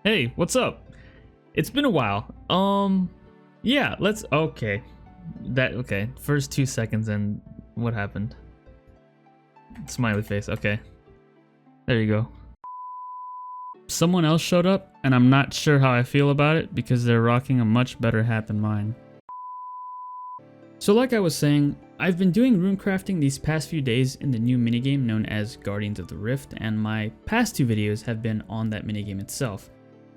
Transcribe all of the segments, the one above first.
Hey, what's up? It's been a while. Yeah, okay. Okay. First 2 seconds and what happened? Smiley face, okay. There you go. Someone else showed up, and I'm not sure how I feel about it because they're rocking a much better hat than mine. So like I was saying, I've been doing runecrafting these past few days in the new minigame known as Guardians of the Rift, and my past two videos have been on that minigame itself.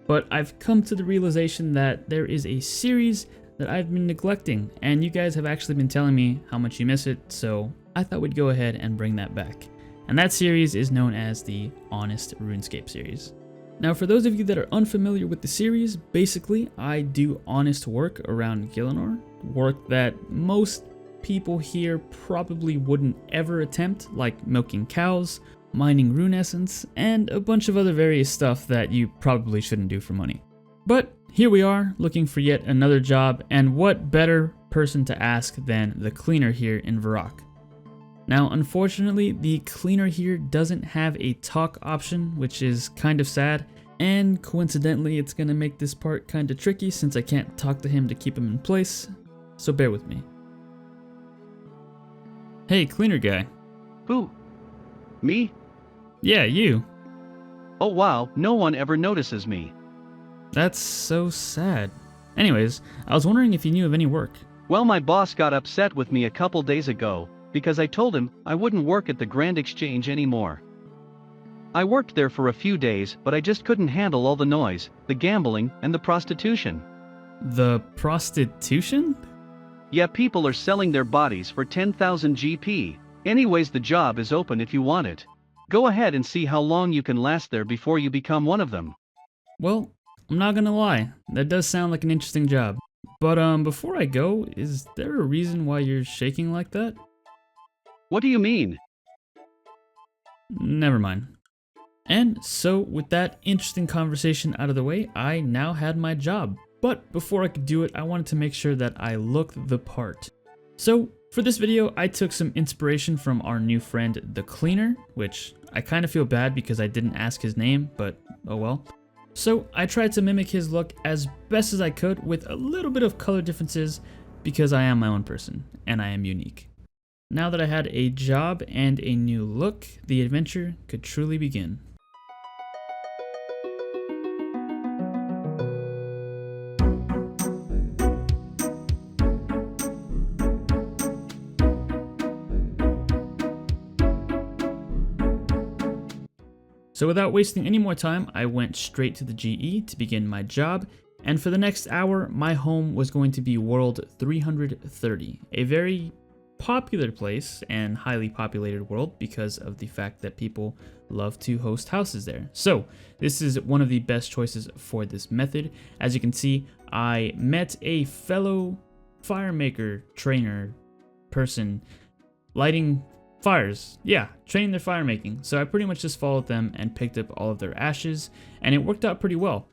But I've come to the realization that there is a series that I've been neglecting, and you guys have actually been telling me how much you miss it, so I thought we'd go ahead and bring that back. And that series is known as the Honest Runescape series. Now for those of you that are unfamiliar with the series, basically I do honest work around Gielinor, work that most people here probably wouldn't ever attempt, like milking cows, mining rune essence, and a bunch of other various stuff that you probably shouldn't do for money. But here we are, looking for yet another job, and what better person to ask than the cleaner here in Varrock. Now unfortunately, the cleaner here doesn't have a talk option, which is kind of sad, and coincidentally it's gonna make this part kinda tricky since I can't talk to him to keep him in place, so bear with me. Hey, cleaner guy. Who? Me? Yeah, you. Oh wow, no one ever notices me. That's so sad. Anyways, I was wondering if you knew of any work. Well, my boss got upset with me a couple days ago, because I told him I wouldn't work at the Grand Exchange anymore. I worked there for a few days, but I just couldn't handle all the noise, the gambling, and the prostitution. The prostitution? Yeah, people are selling their bodies for 10,000 GP. Anyways, the job is open if you want it. Go ahead and see how long you can last there before you become one of them. Well, I'm not gonna lie, that does sound like an interesting job. But before I go, is there a reason why you're shaking like that? What do you mean? Never mind. And so with that interesting conversation out of the way, I now had my job. But before I could do it, I wanted to make sure that I looked the part. So for this video, I took some inspiration from our new friend, the Cleaner, which I kind of feel bad because I didn't ask his name, but oh well. So I tried to mimic his look as best as I could with a little bit of color differences because I am my own person and I am unique. Now that I had a job and a new look, the adventure could truly begin. So without wasting any more time, I went straight to the GE to begin my job, and for the next hour, my home was going to be World 330, a very popular place and highly populated world because of the fact that people love to host houses there. So this is one of the best choices for this method. As you can see, I met a fellow firemaker trainer person lighting fires. Yeah, training their fire making. So I pretty much just followed them and picked up all of their ashes, and it worked out pretty well.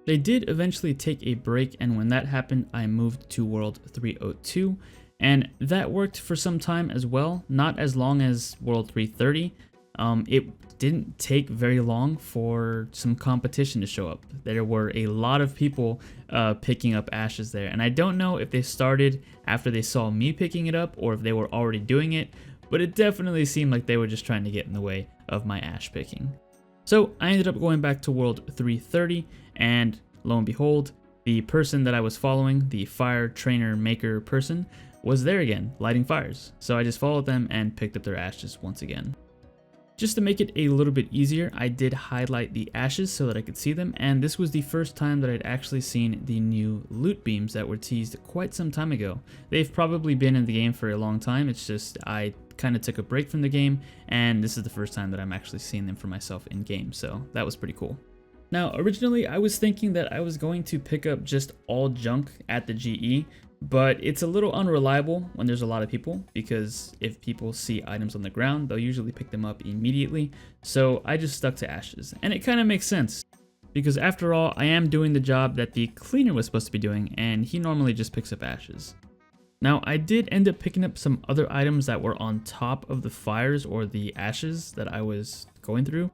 They did eventually take a break, and when that happened, I moved to World 302, and that worked for some time as well, not as long as World 330. It didn't take very long for some competition to show up. There were a lot of people picking up ashes there, and I don't know if they started after they saw me picking it up or if they were already doing it, but it definitely seemed like they were just trying to get in the way of my ash picking. So I ended up going back to World 330, and lo and behold, the person that I was following, the fire trainer maker person, was there again, lighting fires. So I just followed them and picked up their ashes once again. Just to make it a little bit easier, I did highlight the ashes so that I could see them, and this was the first time that I'd actually seen the new loot beams that were teased quite some time ago. They've probably been in the game for a long time, it's just I kind of took a break from the game, and this is the first time that I'm actually seeing them for myself in game, so that was pretty cool. Now, originally I was thinking that I was going to pick up just all junk at the GE, but it's a little unreliable when there's a lot of people, because if people see items on the ground, they'll usually pick them up immediately, so I just stuck to ashes. And it kind of makes sense, because after all, I am doing the job that the cleaner was supposed to be doing, and he normally just picks up ashes. Now, I did end up picking up some other items that were on top of the fires or the ashes that I was going through.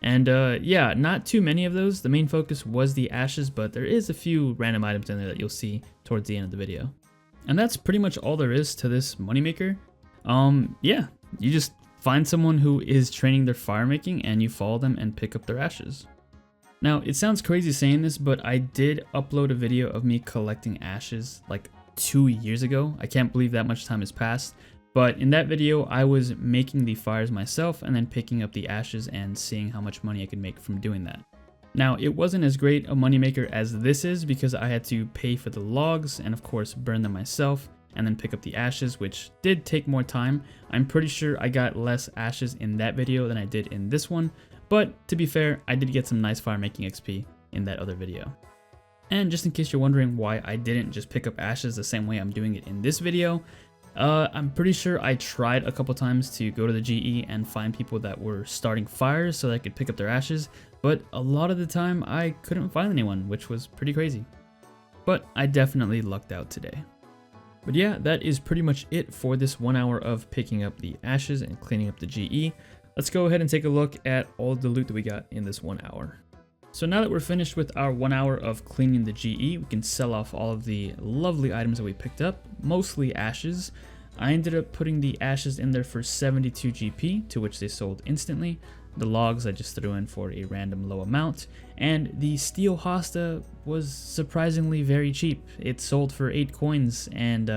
And yeah, not too many of those. The main focus was the ashes, but there is a few random items in there that you'll see towards the end of the video. And that's pretty much all there is to this moneymaker. Yeah, you just find someone who is training their fire making and you follow them and pick up their ashes. Now, it sounds crazy saying this, but I did upload a video of me collecting ashes like 2 years ago. I can't believe that much time has passed. But in that video, I was making the fires myself and then picking up the ashes and seeing how much money I could make from doing that. Now, it wasn't as great a moneymaker as this is because I had to pay for the logs and of course burn them myself and then pick up the ashes, which did take more time. I'm pretty sure I got less ashes in that video than I did in this one, but to be fair, I did get some nice fire making XP in that other video. And just in case you're wondering why I didn't just pick up ashes the same way I'm doing it in this video, I'm pretty sure I tried a couple times to go to the GE and find people that were starting fires so that I could pick up their ashes, but a lot of the time I couldn't find anyone, which was pretty crazy. But I definitely lucked out today. But yeah, that is pretty much it for this 1 hour of picking up the ashes and cleaning up the GE. Let's go ahead and take a look at all the loot that we got in this 1 hour. So now that we're finished with our 1 hour of cleaning the GE, we can sell off all of the lovely items that we picked up, mostly ashes. I ended up putting the ashes in there for 72 GP, to which they sold instantly. The logs I just threw in for a random low amount, and the steel hosta was surprisingly very cheap. It sold for 8 coins, and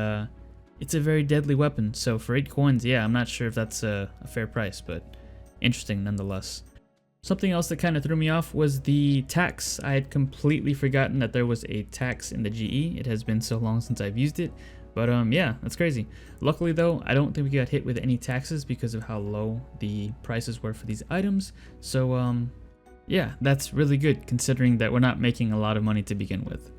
it's a very deadly weapon, so for 8 coins, yeah, I'm not sure if that's a fair price, but interesting nonetheless. Something else that kind of threw me off was the tax. I had completely forgotten that there was a tax in the GE. It has been so long since I've used it. But yeah, that's crazy. Luckily though, I don't think we got hit with any taxes because of how low the prices were for these items. So yeah, that's really good considering that we're not making a lot of money to begin with.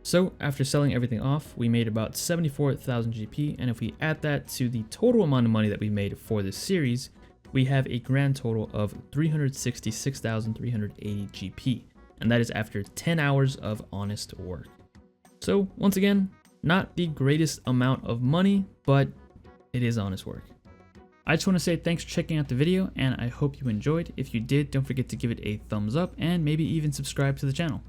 So after selling everything off, we made about 74,000 GP, and if we add that to the total amount of money that we made for this series, we have a grand total of 366,380 GP, and that is after 10 hours of honest work. So once again, not the greatest amount of money, but it is honest work. I just want to say thanks for checking out the video, and I hope you enjoyed. If you did, don't forget to give it a thumbs up and maybe even subscribe to the channel.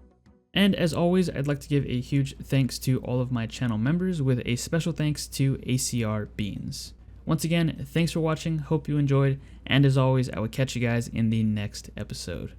And as always, I'd like to give a huge thanks to all of my channel members, with a special thanks to ACR Beans. Once again, thanks for watching, hope you enjoyed, and as always, I will catch you guys in the next episode.